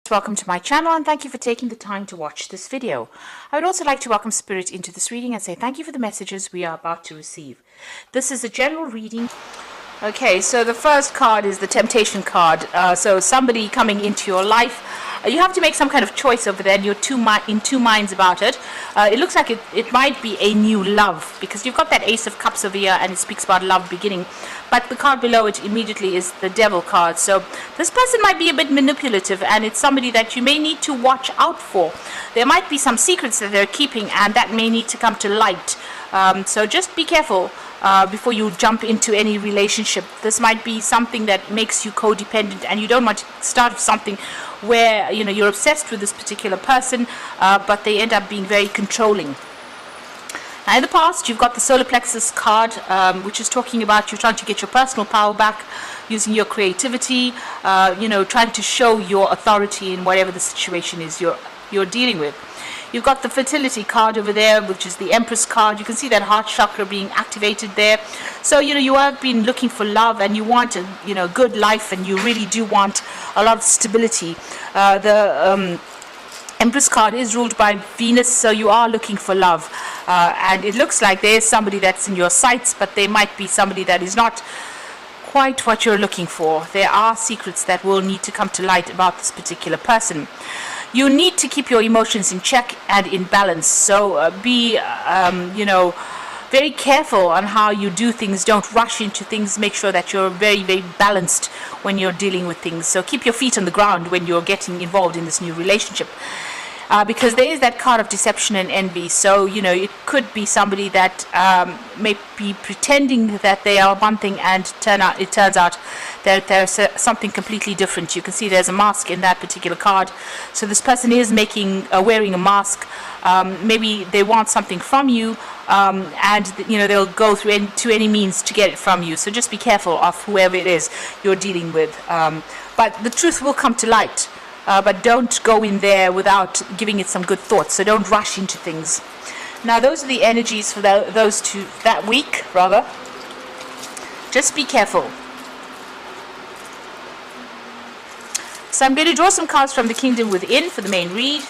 Welcome to my channel and thank you for taking the time to watch this video. I would also like to welcome Spirit into this reading and say thank you for the messages we are about to receive. This is a general reading. Okay, so the first card is the Temptation card. So somebody coming into your life. You have to make some kind of choice over there and you're in two minds about it. It looks like it might be a new love because you've got that Ace of Cups over here and it speaks about love beginning. But the card below it immediately is the Devil card. So this person might be a bit manipulative and it's somebody that you may need to watch out for. There might be some secrets that they're keeping and that may need to come to light. So just be careful before you jump into any relationship. This might be something that makes you codependent and you don't want to start something where you're obsessed with this particular person, but they end up being very controlling. Now in the past you've got the Solar Plexus card, which is talking about you trying to get your personal power back using your creativity, trying to show your authority in whatever the situation is you're dealing with. You've got the Fertility card over there, which is the Empress card. You can see that heart chakra being activated there. So, you have been looking for love and you want a good life and you really do want a lot of stability. The Empress card is ruled by Venus, so you are looking for love. And it looks like there's somebody that's in your sights, but there might be somebody that is not quite what you're looking for. There are secrets that will need to come to light about this particular person. You need to keep your emotions in check and in balance. So be, very careful on how you do things. Don't rush into things. Make sure that you're very, very balanced when you're dealing with things. So keep your feet on the ground when you're getting involved in this new relationship. Because there is that card of deception and envy. So, it could be somebody that may be pretending that they are one thing and it turns out that there's something completely different. You can see there's a mask in that particular card. So this person is wearing a mask. Maybe they want something from you and, they'll go to any means to get it from you. So just be careful of whoever it is you're dealing with. But the truth will come to light. But don't go in there without giving it some good thought. So don't rush into things. Now those are the energies for that week, rather. Just be careful. So I'm going to draw some cards from the Kingdom Within for the main read.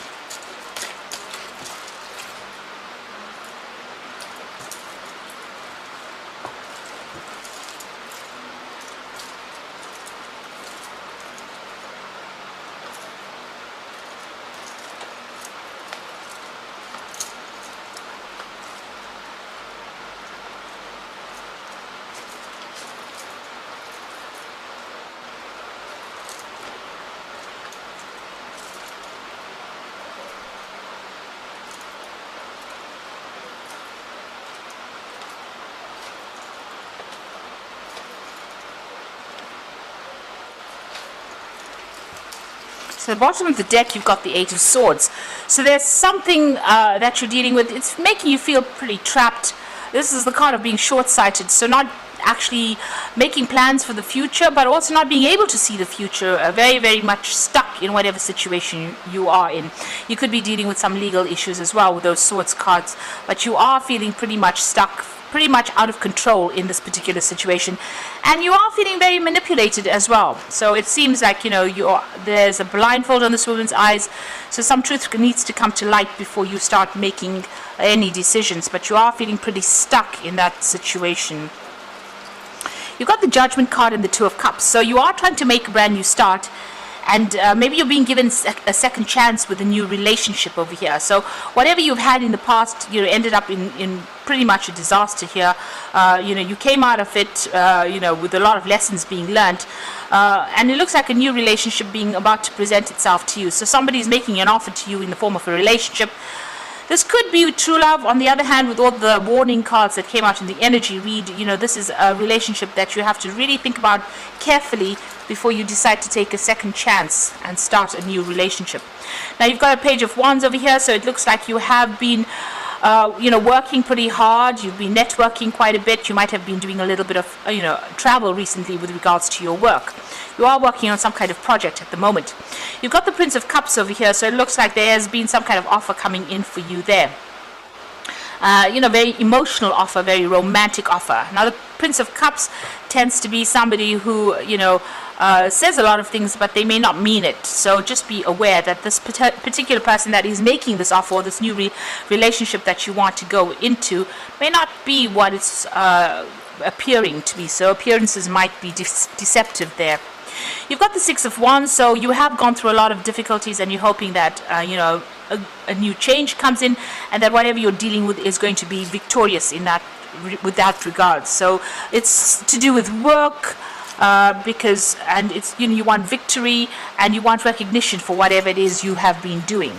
So at the bottom of the deck, you've got the Eight of Swords. So there's something that you're dealing with. It's making you feel pretty trapped. This is the card of being short-sighted. So not actually making plans for the future, but also not being able to see the future. Very, very much stuck in whatever situation you are in. You could be dealing with some legal issues as well with those Swords cards. But you are feeling pretty much stuck, pretty much out of control in this particular situation, and you are feeling very manipulated as well. So it seems like there's a blindfold on this woman's eyes, so some truth needs to come to light before you start making any decisions, but you are feeling pretty stuck in that situation. You've got the Judgment card and the Two of Cups, so you are trying to make a brand new start. And maybe you're being given a second chance with a new relationship over here. So whatever you've had in the past, ended up in pretty much a disaster here. You came out of it, with a lot of lessons being learned. And it looks like a new relationship being about to present itself to you. So somebody is making an offer to you in the form of a relationship. This could be true love. On the other hand, with all the warning cards that came out in the energy read, this is a relationship that you have to really think about carefully before you decide to take a second chance and start a new relationship. Now you've got a Page of Wands over here, so it looks like you have been working pretty hard. You've been networking quite a bit. You might have been doing a little bit of travel recently with regards to your work. You are working on some kind of project at the moment. You've got the Prince of Cups over here, so it looks like there has been some kind of offer coming in for you there. Very emotional offer, very romantic offer. Now the Prince of Cups tends to be somebody who, says a lot of things, but they may not mean it. So just be aware that this particular person that is making this offer, or this new relationship that you want to go into, may not be what it's appearing to be. So appearances might be deceptive there. You've got the Six of Wands, so you have gone through a lot of difficulties, and you're hoping that a new change comes in, and that whatever you're dealing with is going to be victorious in that with that regard. So it's to do with work, because it's you want victory and you want recognition for whatever it is you have been doing.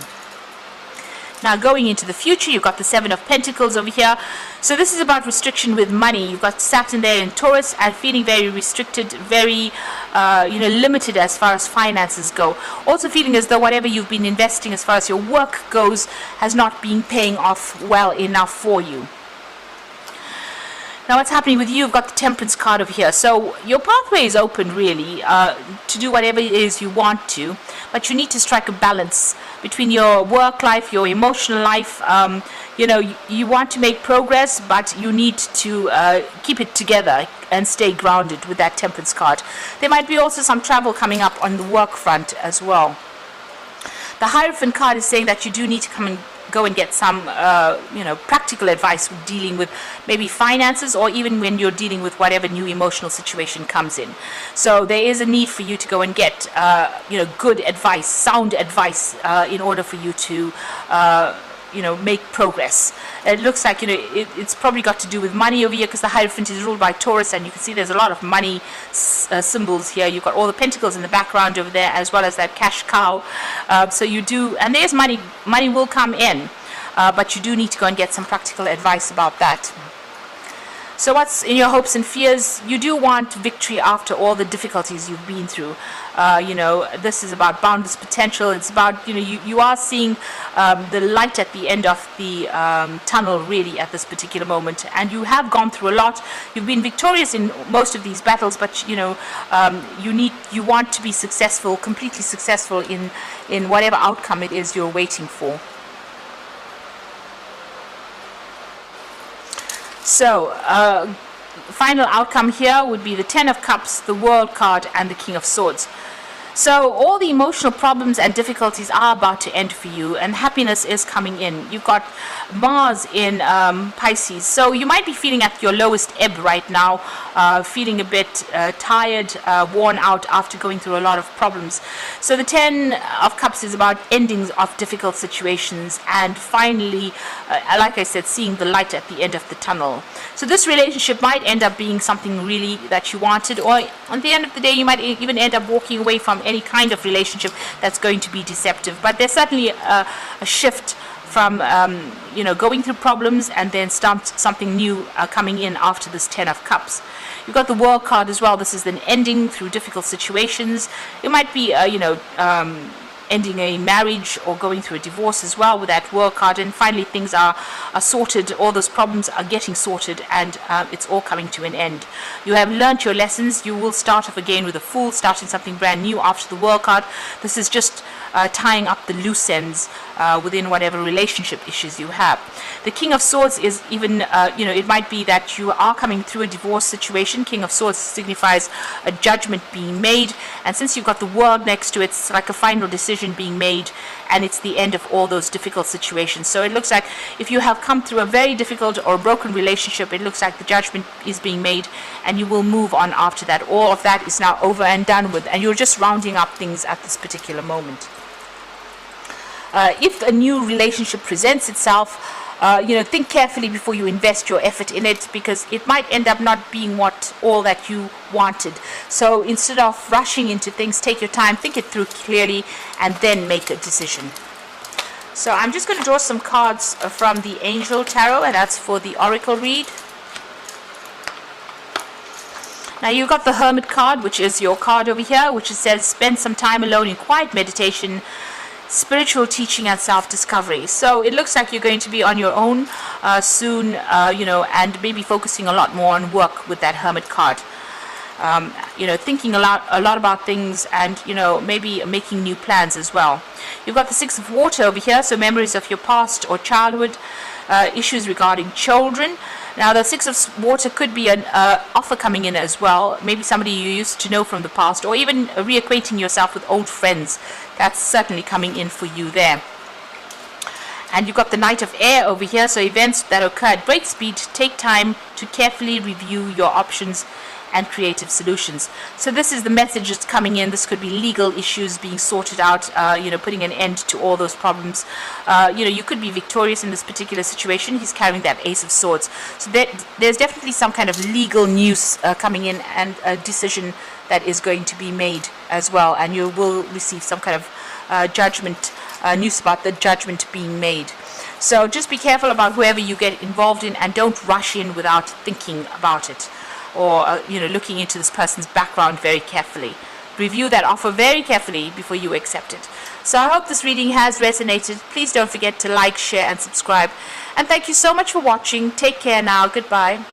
Now going into the future, you've got the Seven of Pentacles over here. So this is about restriction with money. You've got Saturn there in Taurus, and feeling very restricted, very limited as far as finances go. Also feeling as though whatever you've been investing as far as your work goes has not been paying off well enough for you. Now what's happening with you? You've got the Temperance card over here. So your pathway is open really to do whatever it is you want to, but you need to strike a balance between your work life, your emotional life. You want to make progress, but you need to keep it together and stay grounded with that Temperance card. There might be also some travel coming up on the work front as well. The Hierophant card is saying that you do need to go and get some practical advice with dealing with maybe finances, or even when you're dealing with whatever new emotional situation comes in. So there is a need for you to go and get good advice, sound advice, in order for you to make progress. It looks like it's probably got to do with money over here, because the Hierophant is ruled by Taurus, and you can see there's a lot of money symbols here. You've got all the pentacles in the background over there, as well as that cash cow. So you do, and there's money will come in, but you do need to go and get some practical advice about that. So what's in your hopes and fears? You do want victory after all the difficulties you've been through. This is about boundless potential. It's about, you are seeing the light at the end of the tunnel really at this particular moment. And you have gone through a lot. You've been victorious in most of these battles, but you want to be successful, completely successful in whatever outcome it is you're waiting for. So, final outcome here would be the Ten of Cups, the World card, and the King of Swords. So all the emotional problems and difficulties are about to end for you, and happiness is coming in. You've got Mars in Pisces, so you might be feeling at your lowest ebb right now, feeling a bit tired, worn out after going through a lot of problems. So the Ten of Cups is about endings of difficult situations, and finally, like I said, seeing the light at the end of the tunnel. So this relationship might end up being something really that you wanted, or at the end of the day you might even end up walking away from any kind of relationship that's going to be deceptive. But there's certainly a shift from going through problems and then something new coming in after this Ten of Cups. You've got the World card as well. This is an ending through difficult situations. It might be ending a marriage or going through a divorce as well with that World card, and finally things are sorted, all those problems are getting sorted, and it's all coming to an end. You have learnt your lessons. You will start off again with a Fool, starting something brand new after the World card. This is just tying up the loose ends within whatever relationship issues you have. The King of Swords is even, it might be that you are coming through a divorce situation. King of Swords signifies a judgment being made, and since you've got the World next to it, it's like a final decision being made, and it's the end of all those difficult situations. So it looks like if you have come through a very difficult or broken relationship, it looks like the judgment is being made, and you will move on after that. All of that is now over and done with, and you're just rounding up things at this particular moment. If a new relationship presents itself, think carefully before you invest your effort in it, because it might end up not being all that you wanted. So instead of rushing into things, take your time, think it through clearly, and then make a decision. So I'm just going to draw some cards from the Angel Tarot, and that's for the Oracle read. Now you've got the Hermit card, which is your card over here, which says spend some time alone in quiet meditation, spiritual teaching, and self-discovery. So it looks like you're going to be on your own soon, and maybe focusing a lot more on work with that Hermit card. thinking a lot about things, and maybe making new plans as well. You've got the Six of Water over here, so memories of your past or childhood, issues regarding children. Now the Six of Water could be an offer coming in as well, maybe somebody you used to know from the past, or even reacquainting yourself with old friends. That's certainly coming in for you there. And you've got the Knight of Air over here, so events that occur at break speed. Take time to carefully review your options and creative solutions. So this is the message that's coming in. This could be legal issues being sorted out, putting an end to all those problems. You could be victorious in this particular situation. He's carrying that Ace of Swords. So there's definitely some kind of legal news coming in, and a decision that is going to be made as well. And you will receive some kind of judgment, news about the judgment being made. So just be careful about whoever you get involved in, and don't rush in without thinking about it, or looking into this person's background very carefully. Review that offer very carefully before you accept it. So I hope this reading has resonated. Please don't forget to like, share and subscribe. And thank you so much for watching. Take care now. Goodbye.